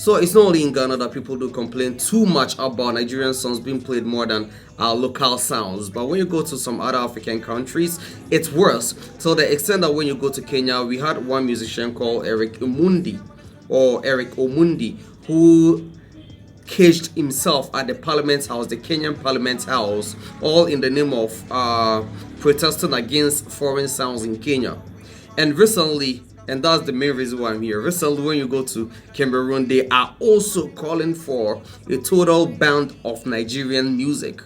So it's not only in Ghana that people do complain too much about Nigerian songs being played more than our local sounds. But when you go to some other African countries, it's worse. To the extent that when you go to Kenya, we had one musician called Eric Omundi, who caged himself at the Parliament House, the Kenyan Parliament House, all in the name of protesting against foreign sounds in Kenya. And recently, and that's the main reason why I'm here. Recently, when you go to Cameroon, they are also calling for a total ban of Nigerian music.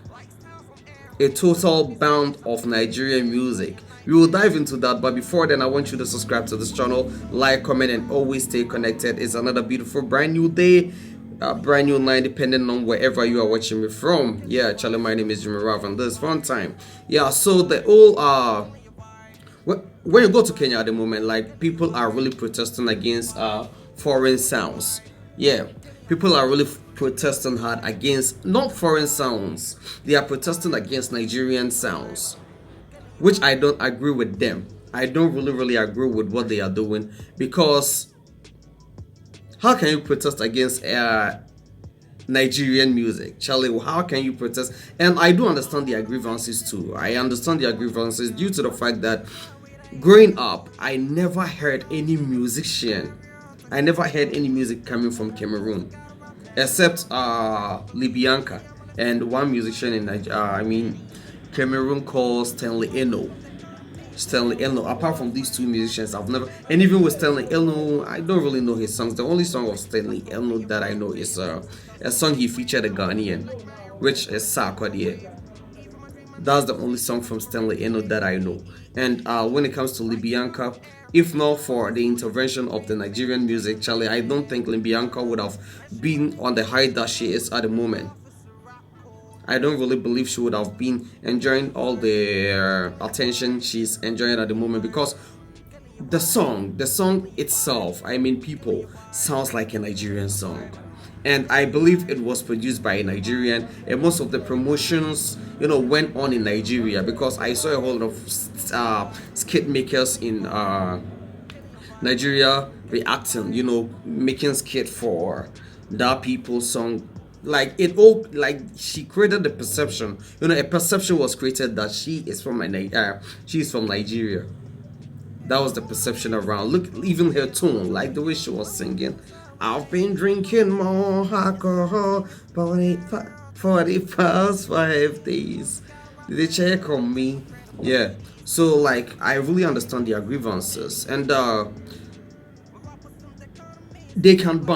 A total ban of Nigerian music. We will dive into that, but before then, I want you to subscribe to this channel, like, comment, and always stay connected. It's another beautiful, brand new day, brand new night, depending on wherever you are watching me from. Yeah, Charlie, my name is Jimmy Rav, and this is fun time. Yeah, so the whole when you go to Kenya at the moment, like, people are really protesting against foreign sounds. Yeah, people are really protesting hard against not foreign sounds. They are protesting against Nigerian sounds, which I don't agree with them. I don't really agree with what they are doing, because how can you protest against Nigerian music? Charlie, how can you protest? And I do understand their grievances too. I understand their grievances due to the fact that growing up, I never heard any musician. I never heard any music coming from Cameroon, except Libyanka and one musician in Cameroon called Stanley Eno. Apart from these two musicians, I've never, and even with Stanley Eno, I don't really know his songs. The only song of Stanley Eno that I know is a song he featured a Ghanaian, which is Sarkodie. That's the only song from Stanley Eno that I know. And when it comes to Libyanka, if not for the intervention of the Nigerian music, Charlie, I don't think Libyanka would have been on the height that she is at the moment. I don't really believe she would have been enjoying all the attention she's enjoying at the moment, because the song itself, people, sounds like a Nigerian song. And I believe it was produced by a Nigerian, and most of the promotions, went on in Nigeria, because I saw a whole lot of skit makers in Nigeria reacting, making skit for that people's song. Like, it all, like, she created the perception, a perception was created that she is from Nigeria. That was the perception around. Look, even her tone, like the way she was singing. I've been drinking more alcohol for the past 5 days. Did they check on me? Yeah. So, like, I really understand their grievances, and they can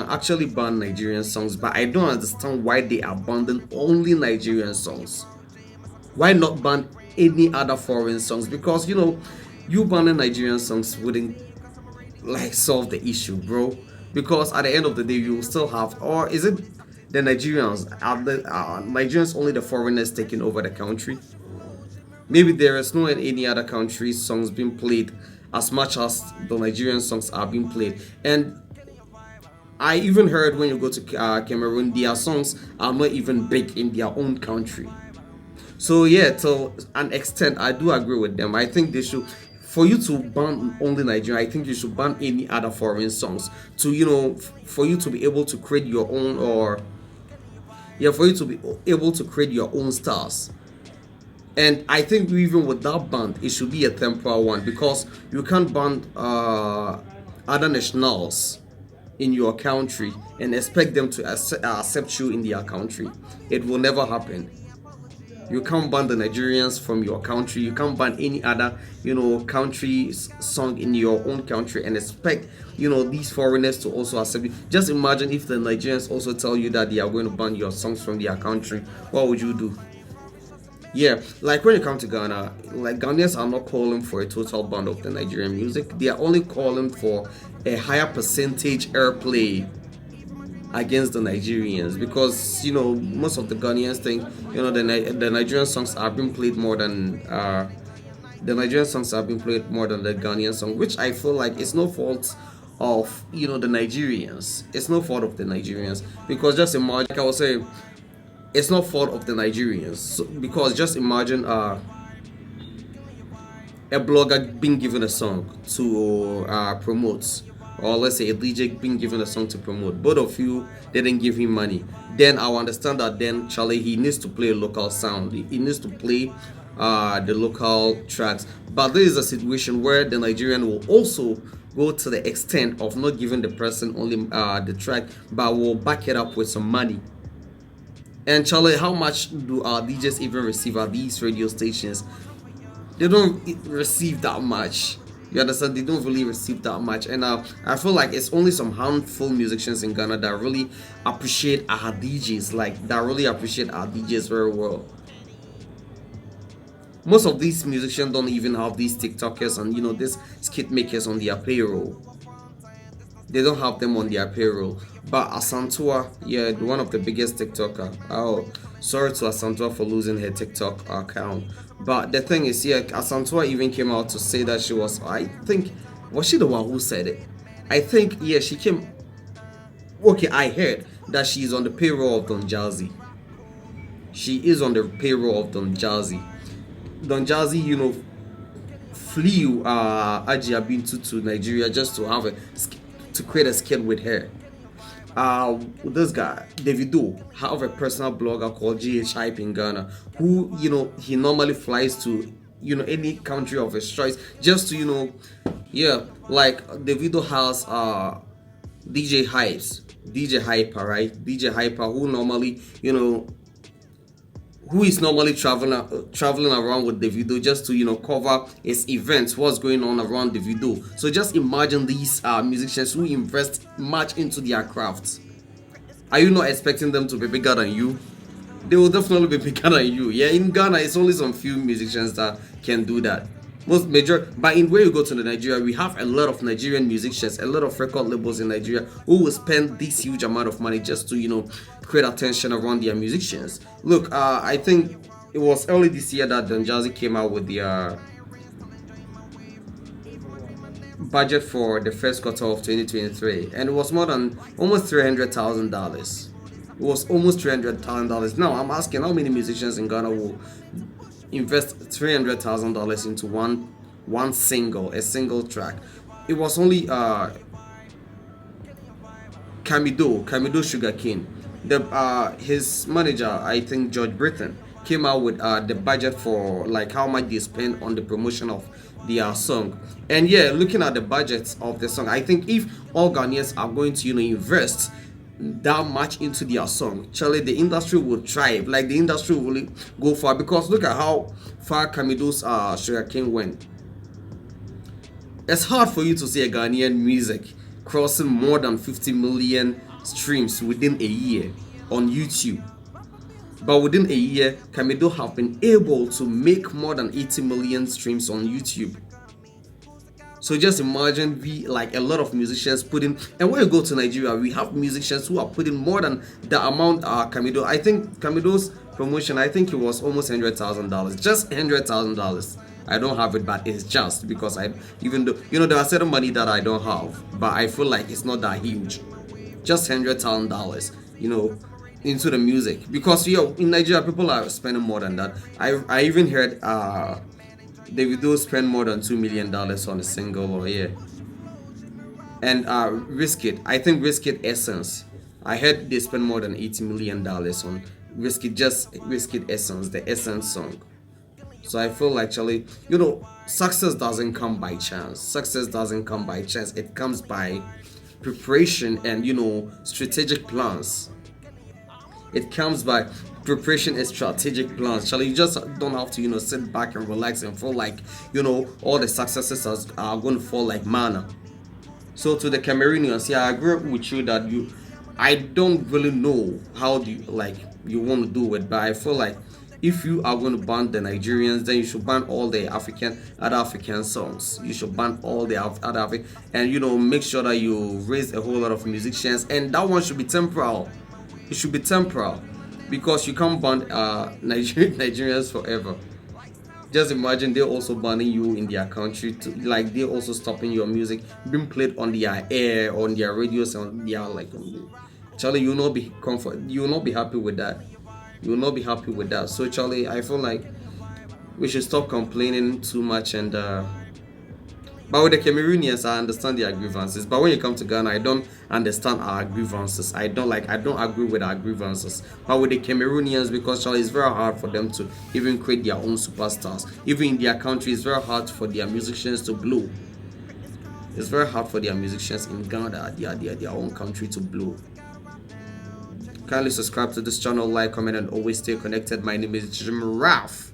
actually ban Nigerian songs, but I don't understand why they are banning only Nigerian songs. Why not ban any other foreign songs? Because you banning Nigerian songs wouldn't solve the issue, bro. Because at the end of the day, you will still have, or is it the Nigerians? Are the Nigerians only the foreigners taking over the country? Maybe there is no any other country's songs being played as much as the Nigerian songs are being played. And I even heard when you go to Cameroon, their songs are not even big in their own country. So yeah, to an extent, I do agree with them. I think they should, for you to ban only Nigeria, I think you should ban any other foreign songs to, for you to be able to create your own, or for you to be able to create your own stars. And I think even with that ban, it should be a temporary one, because you can't ban other nationals in your country and expect them to accept you in their country. It will never happen. You can't ban the Nigerians from your country. You can't ban any other, country's song in your own country and expect, these foreigners to also accept you. Just imagine if the Nigerians also tell you that they are going to ban your songs from their country. What would you do? Yeah, like when you come to Ghana, like, Ghanaians are not calling for a total ban of the Nigerian music. They are only calling for a higher percentage airplay against the Nigerians, because most of the Ghanaians think the Nigerian songs are being played more than the Ghanaian song, which I feel like it's no fault of the Nigerians. It's no fault of the Nigerians, because just imagine, like I was saying, it's not fault of the Nigerians, because just imagine a blogger being given a song to promote, or let's say a DJ being given a song to promote, both of you didn't give him money, then I'll understand that then Charlie, he needs to play a local sound. He needs to play the local tracks. But there is a situation where the Nigerian will also go to the extent of not giving the person only the track, but will back it up with some money. And Charlie, how much do our DJs even receive at these radio stations? They don't receive that much. You understand? They don't really receive that much. And I feel like it's only some handful musicians in Ghana that really appreciate our DJs, like that really appreciate our DJs very well. Most of these musicians don't even have these TikTokers and these skit makers on their payroll. They don't have them on their payroll. But Asantua, yeah, one of the biggest TikToker. Oh, sorry to Asantua for losing her TikTok account. But the thing is, yeah, Asantua even came out to say that she was, I think, was she the one who said it? I think, yeah, she came. Okay, I heard that she's on the payroll of Don Jazzy. She is on the payroll of Don Jazzy. Don Jazzy, flew Ajia Bintu to Nigeria just to have to create a skit with her. This guy Davido have a personal blogger called GH Hype in Ghana, who he normally flies to any country of his choice just to yeah, like Davido has DJ Hyper, right? DJ Hyper, who normally who is normally traveling around with Davido just to cover his events, what's going on around Davido. So just imagine these musicians who invest much into their crafts. Are you not expecting them to be bigger than you? They will definitely be bigger than you. Yeah, in Ghana it's only some few musicians that can do that. But in where you go to the Nigeria, we have a lot of Nigerian musicians, a lot of record labels in Nigeria who will spend this huge amount of money just to create attention around their musicians. Look, I think it was early this year that Don Jazzy came out with the budget for the first quarter of 2023, and it was more than almost $300,000. It was almost $300,000. Now I'm asking, how many musicians in Ghana will invest $300,000 into a single track? It was only Camido Sugarcane. His manager, I think George Britton, came out with the budget for like how much they spend on the promotion of their song. And yeah, looking at the budgets of the song, I think if all Ghanaians are going to invest that much into their song, Charlie, the industry will thrive. Like the industry will really go far, because look at how far Camido's Sugarcane went. It's hard for you to see a Ghanaian music crossing more than 50 million streams within a year on YouTube. But within a year, Camido have been able to make more than 80 million streams on YouTube. So just imagine a lot of musicians putting, and when you go to Nigeria, we have musicians who are putting more than the amount Camido. I think Camido's promotion, I think it was almost $100,000, just $100,000. I don't have it, but it's just because even though there are certain money that I don't have, but I feel like it's not that huge. Just $100,000, into the music, because in Nigeria people are spending more than that. I even heard Davido spend more than $2 million on a single or yeah. And wizkid, I think wizkid Essence, I heard they spend more than $80 million on wizkid, just wizkid Essence, the Essence song. So I feel like, Charlie, success doesn't come by chance. Success doesn't come by chance. It comes by preparation and strategic plans. It comes by preparation and strategic plans. Charlie, you just don't have to sit back and relax and feel like all the successes are going to fall like manna. So to the Cameroonians, yeah, I agree with you that I don't really know how you want to do it, but I feel like if you are going to ban the Nigerians, then you should ban all the other African songs. You should ban all the other African, and make sure that you raise a whole lot of musicians, and that one should be temporal. It should be temporal, because you can't ban Nigerians forever. Just imagine they're also banning you in their country, they're also stopping your music being played on their air, on their radios, on their Charlie, you will not be you will not be happy with that. You will not be happy with that. So Charlie, I feel like we should stop complaining too much and But with the Cameroonians, I understand their grievances. But when you come to Ghana, I don't understand our grievances. I don't agree with our grievances. But with the Cameroonians, because Charlie, it's very hard for them to even create their own superstars. Even in their country, it's very hard for their musicians to blow. It's very hard for their musicians in Ghana, their own country, to blow. Kindly subscribe to this channel, like, comment, and always stay connected. My name is Jim Ralph.